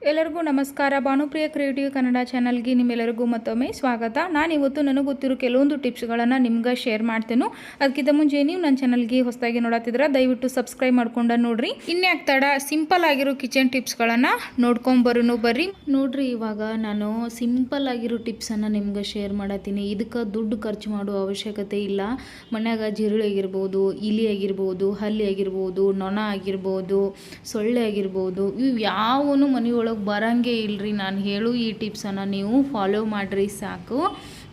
ಎಲ್ಲರಿಗೂ ನಮಸ್ಕಾರ. ಭಾನುಪ್ರಿಯ ಕ್ರಿಯೇಟಿವ್ ಕನ್ನಡ ಚಾನಲ್ಗೆ ನಿಮ್ಮೆಲ್ಲರಿಗೂ ಮತ್ತೊಮ್ಮೆ ಸ್ವಾಗತ. ನಾನಿವತ್ತು ನನಗೆ ಗೊತ್ತಿರೋ ಕೆಲವೊಂದು ಟಿಪ್ಸ್ಗಳನ್ನು ನಿಮ್ಗೆ ಶೇರ್ ಮಾಡ್ತೇನೆ. ಅದಕ್ಕಿಂತ ಮುಂಚೆ ನೀವು ನನ್ನ ಚಾನಲ್ಗೆ ಹೊಸದಾಗಿ ನೋಡತ್ತಿದ್ರೆ ದಯವಿಟ್ಟು ಸಬ್ಸ್ಕ್ರೈಬ್ ಮಾಡ್ಕೊಂಡು ನೋಡ್ರಿ. ಇನ್ಯಾಕ್ ತಡ, ಸಿಂಪಲ್ ಆಗಿರೋ ಕಿಚನ್ ಟಿಪ್ಸ್ಗಳನ್ನು ನೋಡ್ಕೊಂಬರೋನು ಬರ್ರಿ. ನೋಡ್ರಿ, ಇವಾಗ ನಾನು ಸಿಂಪಲ್ ಆಗಿರೋ ಟಿಪ್ಸನ್ನು ನಿಮ್ಗೆ ಶೇರ್ ಮಾಡತ್ತೀನಿ. ಇದಕ್ಕೆ ದುಡ್ಡು ಖರ್ಚು ಮಾಡೋ ಅವಶ್ಯಕತೆ ಇಲ್ಲ. ಮನ್ಯಾಗ ಜಿರಳೆ ಆಗಿರ್ಬೋದು, ಇಲಿ ಆಗಿರ್ಬೋದು, ಹಲ್ಲಿ ಆಗಿರ್ಬೋದು, ನೊಣ ಆಗಿರ್ಬೋದು, ಸೊಳ್ಳೆ ಆಗಿರ್ಬೋದು, ಇವು ಯಾವನು ಮನೆಯೊಳಗೆ ಬರಂಗೆ ಇಲ್ರಿ. ನಾನು ಹೇಳು ಈ ಟಿಪ್ಸನ್ನು ನೀವು ಫಾಲೋ ಮಾಡಿರಿ ಸಾಕು.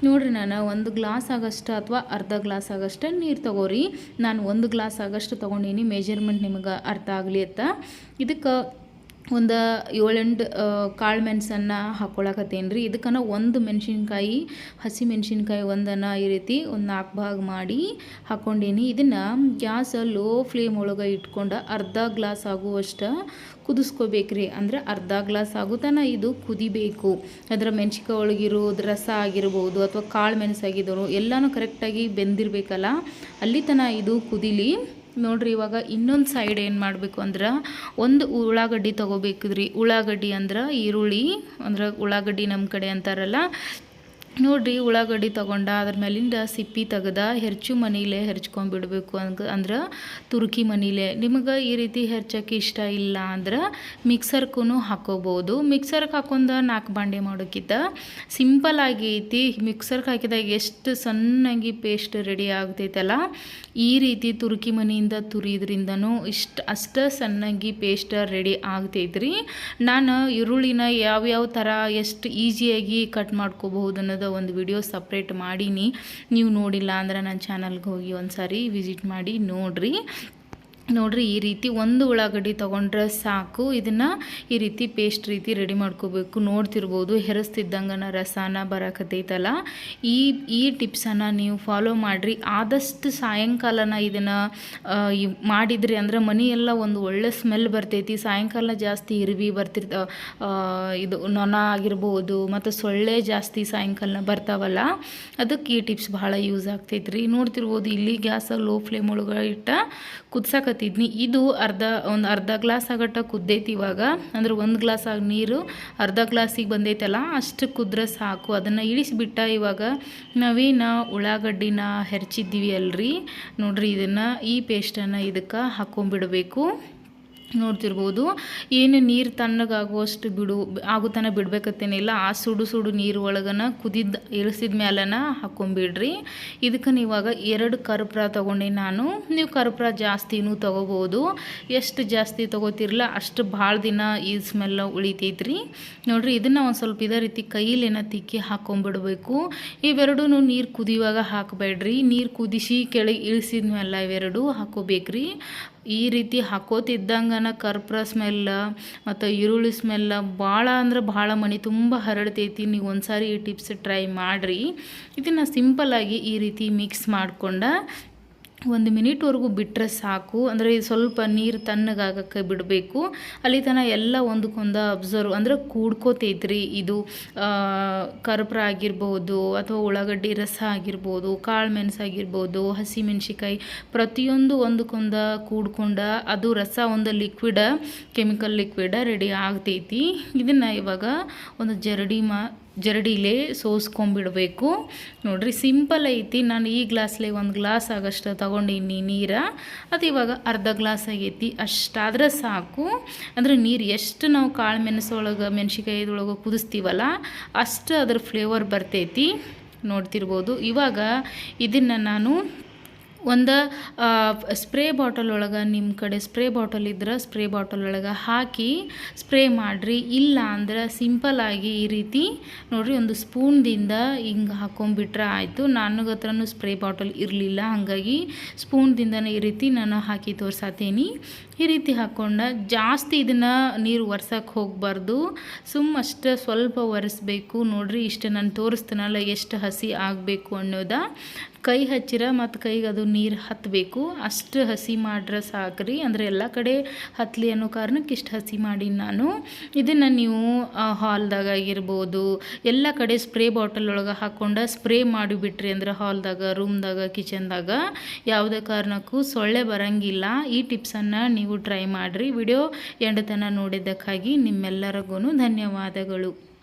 ನೋಡಿರಿ, ನಾನು ಒಂದು ಗ್ಲಾಸ್ ಆಗಷ್ಟು ಅಥವಾ ಅರ್ಧ ಗ್ಲಾಸ್ ಆಗಷ್ಟು ನೀರು ತೊಗೋರಿ. ನಾನು ಒಂದು ಗ್ಲಾಸ್ ಆಗಷ್ಟು ತೊಗೊಂಡೀನಿ. ಮೆಜರ್ಮೆಂಟ್ ನಿಮಗೆ ಅರ್ಥ ಆಗಲಿ ಅಂತ. ಇದಕ್ಕೆ ಒಂದು 7-8 ಕಾಳು ಮೆಣಸನ್ನು ಹಾಕ್ಕೊಳಕತ್ತೇನೆ ರೀ. ಇದಕ್ಕನ ಒಂದು ಮೆಣಸಿನ್ಕಾಯಿ, ಹಸಿ ಮೆಣಸಿನ್ಕಾಯಿ ಒಂದನ್ನು ಈ ರೀತಿ ಒಂದು 4 ಭಾಗ ಮಾಡಿ ಹಾಕ್ಕೊಂಡೀನಿ. ಇದನ್ನು ಗ್ಯಾಸ್ ಲೋ ಫ್ಲೇಮ್ ಒಳಗೆ ಇಟ್ಕೊಂಡು ಅರ್ಧ ಗ್ಲಾಸ್ ಆಗುವಷ್ಟು ಕುದಿಸ್ಕೋಬೇಕ್ರಿ. ಅಂದರೆ ಅರ್ಧ ಗ್ಲಾಸ್ ಆಗುತ್ತಾನ ಇದು ಕುದಿಬೇಕು. ಅದರ ಮೆಣಸಿನ್ಕಾಯಿ ಒಳಗಿರೋ ರಸ ಆಗಿರ್ಬೋದು ಅಥವಾ ಕಾಳು ಮೆಣಸಾಗಿದ್ರು ಎಲ್ಲನೂ ಕರೆಕ್ಟಾಗಿ ಬೆಂದಿರಬೇಕಲ್ಲ, ಅಲ್ಲಿ ತನಕ ಇದು ಕುದಿಲಿ. ನೋಡ್ರಿ, ಇವಾಗ ಇನ್ನೊಂದು ಸೈಡ್ ಏನು ಮಾಡಬೇಕು ಅಂದ್ರೆ ಒಂದು ಉಳ್ಳಾಗಡ್ಡಿ ತೊಗೋಬೇಕ್ರಿ. ಉಳ್ಳಾಗಡ್ಡಿ ಅಂದ್ರೆ ಈರುಳ್ಳಿ, ಅಂದ್ರೆ ಉಳ್ಳಾಗಡ್ಡಿ ನಮ್ಮ ಕಡೆ ಅಂತಾರಲ್ಲ. ನೋಡಿರಿ, ಉಳ್ಳಾಗಡ್ಡಿ ತೊಗೊಂಡ ಅದ್ರ ಮೇಲಿಂದ ಸಿಪ್ಪಿ ತೆಗೆದ ಹೆರ್ಚು ಮನೀಲೆ ಹೆರ್ಚ್ಕೊಂಡ್ಬಿಡ್ಬೇಕು. ಅಂದ್ರೆ ತುರ್ಕಿ ಮನೀಲೆ. ನಿಮಗೆ ಈ ರೀತಿ ಹೆರ್ಚೋಕ್ಕೆ ಇಷ್ಟ ಇಲ್ಲ ಅಂದ್ರೆ ಮಿಕ್ಸರ್ಗೂ ಹಾಕೋಬೋದು. ಮಿಕ್ಸರ್ಗೆ ಹಾಕೊಂಡು 4 ಬಾಂಡೆ ಮಾಡೋಕ್ಕಿಂತ ಸಿಂಪಲ್ ಆಗೈತಿ. ಮಿಕ್ಸರ್ಗೆ ಹಾಕಿದಾಗ ಎಷ್ಟು ಸಣ್ಣಾಗಿ ಪೇಸ್ಟ್ ರೆಡಿ ಆಗ್ತೈತಲ್ಲ, ಈ ರೀತಿ ತುರ್ಕಿ ಮನೆಯಿಂದ ತುರಿದ್ರಿಂದನೂ ಅಷ್ಟು ಸಣ್ಣಾಗಿ ಪೇಸ್ಟ್ ರೆಡಿ ಆಗ್ತೈತ್ರಿ. ನಾನು ಈರುಳ್ಳಿನ ಯಾವ್ಯಾವ ಥರ ಎಷ್ಟು ಈಸಿಯಾಗಿ ಕಟ್ ಮಾಡ್ಕೋಬಹುದು ಅನ್ನೋದು ಒಂದು ವಿಡಿಯೋ ಸಪ್ರೇಟ್ ಮಾಡೀನಿ. ನೀವು ನೋಡಿಲ್ಲ ಅಂದ್ರೆ ನನ್ನ ಚಾನಲ್ಗೆ ಹೋಗಿ ಒಂದು ಸಾರಿ ವಿಸಿಟ್ ಮಾಡಿ ನೋಡ್ರಿ. ಈ ರೀತಿ ಒಂದು ಉಳ್ಳಾಗಡ್ಡಿ ತೊಗೊಂಡ್ರೆ ಸಾಕು. ಇದನ್ನು ಈ ರೀತಿ ಪೇಸ್ಟ್ ರೀತಿ ರೆಡಿ ಮಾಡ್ಕೋಬೇಕು. ನೋಡ್ತಿರ್ಬೋದು, ಹೆರಸ್ತಿದ್ದಂಗನ ರಸನ ಬರಕತ್ತೈತಲ್ಲ. ಈ ಟಿಪ್ಸನ್ನು ನೀವು ಫಾಲೋ ಮಾಡಿರಿ. ಆದಷ್ಟು ಸಾಯಂಕಾಲನ ಇದನ್ನು ಮಾಡಿದ್ರಿ ಅಂದ್ರೆ ಮನೆಯೆಲ್ಲ ಒಂದು ಒಳ್ಳೆ ಸ್ಮೆಲ್ ಬರ್ತೈತಿ. ಸಾಯಂಕಾಲ ಜಾಸ್ತಿ ಇರುವಿ ಇದು ನೊಣ ಆಗಿರ್ಬೋದು ಮತ್ತು ಸೊಳ್ಳೆ ಜಾಸ್ತಿ ಸಾಯಂಕಾಲ ಬರ್ತಾವಲ್ಲ, ಅದಕ್ಕೆ ಈ ಟಿಪ್ಸ್ ಭಾಳ ಯೂಸ್ ಆಗ್ತೈತ್ರಿ. ನೋಡ್ತಿರ್ಬೋದು, ಇಲ್ಲಿ ಗ್ಯಾಸ ಲೋ ಫ್ಲೇಮ್ ಒಳಗೆ ಇಟ್ಟ ಕುದ್ಸಕತ್ತಿದ್ನಿ. ಇದು ಒಂದು ಅರ್ಧ ಗ್ಲಾಸ್ ಆಗಟ್ಟ ಕುದ್ದೈತಿ. ಇವಾಗ ಅಂದ್ರೆ ಒಂದು ಗ್ಲಾಸ್ ಆಗಿ ನೀರು ಅರ್ಧ ಗ್ಲಾಸಿಗೆ ಬಂದೈತಲ್ಲ, ಅಷ್ಟು ಕುದ್ರೆ ಸಾಕು. ಅದನ್ನು ಇಳಿಸಿಬಿಟ್ಟ ಇವಾಗ ನಾವೇನು ಉಳ್ಳಾಗಡ್ಡಿನ ಹೆರ್ಚಿದ್ದೀವಿ ಅಲ್ರಿ, ನೋಡ್ರಿ, ಇದನ್ನು ಈ ಪೇಸ್ಟನ್ನು ಇದಕ್ಕೆ ಹಾಕ್ಕೊಂಬಿಡಬೇಕು. ನೋಡ್ತಿರ್ಬೋದು, ಏನು ನೀರು ತಣ್ಣಗಾಗುವಷ್ಟು ಆಗುತ್ತಾನ ಬಿಡ್ಬೇಕತ್ತೇನಿಲ್ಲ. ಆ ಸುಡು ನೀರು ಒಳಗನ ಇಳಿಸಿದ ಮೇಲನ ಹಾಕ್ಕೊಂಬಿಡ್ರಿ. ಇದಕ್ಕೆ ಇವಾಗ 2 ಕರ್ಪೂರ ತೊಗೊಂಡು ನಾನು. ನೀವು ಕರ್ಪೂರ ಜಾಸ್ತಿನೂ ತೊಗೋಬೋದು. ಎಷ್ಟು ಜಾಸ್ತಿ ತೊಗೋತಿರಲ್ಲ ಅಷ್ಟು ಭಾಳ ದಿನ ಈ ಸ್ಮೆಲ್ ಉಳಿತೈತ್ರಿ. ನೋಡ್ರಿ, ಇದನ್ನು ಒಂದು ಸ್ವಲ್ಪ ಇದೇ ರೀತಿ ಕೈಲೇನ ತಿಕ್ಕಿ ಹಾಕ್ಕೊಂಬಿಡ್ಬೇಕು. ಇವೆರಡೂ ನೀರು ಕುದಿಯುವಾಗ ಹಾಕಬೇಡ್ರಿ. ನೀರು ಕುದಿಸಿ ಕೆಳಗೆ ಇಳಿಸಿದ ಮೇಲೆ ಇವೆರಡು ಹಾಕ್ಕೋಬೇಕ್ರಿ. ಈ ರೀತಿ ಹಾಕೋತಿದ್ದಂಗನ ಕರ್ಪೂರ ಸ್ಮೆಲ್ಲ ಮತ್ತು ಈರುಳ್ಳಿ ಸ್ಮೆಲ್ಲ ಭಾಳ ಅಂದ್ರೆ ಭಾಳ ಮನೆ ತುಂಬ ಹರಡ್ತೈತಿ. ನೀವು ಒಂದು ಸಾರಿ ಈ ಟಿಪ್ಸ್ ಟ್ರೈ ಮಾಡಿರಿ. ಇದನ್ನು ಸಿಂಪಲ್ಲಾಗಿ ಈ ರೀತಿ ಮಿಕ್ಸ್ ಮಾಡ್ಕೊಂಡು 1 ಮಿನಿಟ್ವರೆಗೂ ಬಿಟ್ಟರೆ ಸಾಕು. ಅಂದರೆ ಸ್ವಲ್ಪ ನೀರು ತಣ್ಣಗಾಗಕ್ಕೆ ಬಿಡಬೇಕು. ಅಲ್ಲಿ ತನಕ ಎಲ್ಲ ಒಂದಕ್ಕೊಂದು ಅಬ್ಸರ್ವ್ ಅಂದ್ರೆ ಕೂಡ್ಕೋತೈತ್ರಿ. ಇದು ಕರ್ಪೂರ ಆಗಿರ್ಬೋದು ಅಥವಾ ಉಳ್ಳಾಗಡ್ಡಿ ರಸ ಆಗಿರ್ಬೋದು, ಕಾಳು ಮೆಣಸಾಗಿರ್ಬೋದು, ಹಸಿ ಮೆಣಸಿಕಾಯಿ, ಪ್ರತಿಯೊಂದು ಒಂದಕ್ಕೊಂದು ಕೂಡ್ಕೊಂಡು ಅದು ರಸ ಒಂದು ಕೆಮಿಕಲ್ ಲಿಕ್ವಿಡ್ ರೆಡಿ ಆಗ್ತೈತಿ. ಇದನ್ನು ಇವಾಗ ಒಂದು ಜರಡಿಲೇ ಸೋಸ್ಕೊಂಬಿಡಬೇಕು. ನೋಡ್ರಿ, ಸಿಂಪಲ್ ಐತಿ. ನಾನು ಈ ಗ್ಲಾಸ್ಲೇ 1 ಗ್ಲಾಸ್ ಆಗಷ್ಟು ತೊಗೊಂಡಿನಿ ನೀರು. ಅದು ಇವಾಗ ಅರ್ಧ ಗ್ಲಾಸ್ ಆಗೈತಿ. ಅಷ್ಟಾದ್ರೆ ಸಾಕು. ಅಂದರೆ ನೀರು ಎಷ್ಟು ನಾವು ಕಾಳು ಮೆಣಸಿಕಾಯಿದೊಳಗೆ ಕುದಿಸ್ತೀವಲ್ಲ ಅಷ್ಟು ಅದ್ರ ಫ್ಲೇವರ್ ಬರ್ತೈತಿ. ನೋಡ್ತಿರ್ಬೋದು, ಇವಾಗ ಇದನ್ನು ನಾನು ಒಂದು ಸ್ಪ್ರೇ ಬಾಟಲ್ ಒಳಗೆ, ನಿಮ್ಮ ಕಡೆ ಸ್ಪ್ರೇ ಬಾಟಲ್ ಇದ್ರೆ ಸ್ಪ್ರೇ ಬಾಟಲ್ ಒಳಗೆ ಹಾಕಿ ಸ್ಪ್ರೇ ಮಾಡಿರಿ. ಇಲ್ಲ ಅಂದ್ರೆ ಸಿಂಪಲ್ಲಾಗಿ ಈ ರೀತಿ ನೋಡಿರಿ ಒಂದು ಸ್ಪೂನ್ದಿಂದ ಹಿಂಗೆ ಹಾಕ್ಕೊಂಬಿಟ್ರೆ ಆಯಿತು. ನನಗೆ ಹತ್ರನೂ ಸ್ಪ್ರೇ ಬಾಟಲ್ ಇರಲಿಲ್ಲ, ಹಾಗಾಗಿ ಸ್ಪೂನ್ದಿಂದನೇ ಈ ರೀತಿ ನಾನು ಹಾಕಿ ತೋರ್ಸಾತೀನಿ. ಈ ರೀತಿ ಹಾಕ್ಕೊಂಡು ಜಾಸ್ತಿ ಇದನ್ನು ನೀರು ಒರ್ಸೋಕ್ಕೆ ಹೋಗಬಾರ್ದು. ಅಷ್ಟೇ ಸ್ವಲ್ಪ ಒರೆಸ್ಬೇಕು. ನೋಡಿರಿ, ಇಷ್ಟು ನಾನು ತೋರಿಸ್ತೀನಲ್ಲ ಎಷ್ಟು ಹಸಿ ಆಗಬೇಕು ಅನ್ನೋದ. ಕೈ ಹಚ್ಚಿರ ಮತ್ತು ಕೈಗೆ ಅದು ನೀರು ಹತ್ತಬೇಕು, ಅಷ್ಟು ಹಸಿ ಮಾಡ್ರೆ ಸಾಕ್ರಿ. ಅಂದರೆ ಎಲ್ಲ ಕಡೆ ಹತ್ತಲಿ ಅನ್ನೋ ಕಾರಣಕ್ಕೆ ಇಷ್ಟು ಹಸಿ ಮಾಡಿ ನಾನು. ಇದನ್ನು ನೀವು ಹಾಲ್ದಾಗ ಆಗಿರ್ಬೋದು ಎಲ್ಲ ಕಡೆ ಸ್ಪ್ರೇ ಬಾಟಲ್ ಒಳಗೆ ಹಾಕ್ಕೊಂಡು ಸ್ಪ್ರೇ ಮಾಡಿಬಿಟ್ರಿ ಅಂದ್ರೆ ಹಾಲ್ದಾಗ, ರೂಮ್ದಾಗ, ಕಿಚನ್ದಾಗ ಯಾವುದೇ ಕಾರಣಕ್ಕೂ ಸೊಳ್ಳೆ ಬರಂಗಿಲ್ಲ. ಈ ಟಿಪ್ಸನ್ನು ನೀವು ಟ್ರೈ ಮಾಡಿರಿ. ವಿಡಿಯೋ ಎಂಡ್ ತನಕ ನೋಡಿದ್ದಕ್ಕಾಗಿ ನಿಮ್ಮೆಲ್ಲರಿಗೂ ಧನ್ಯವಾದಗಳು.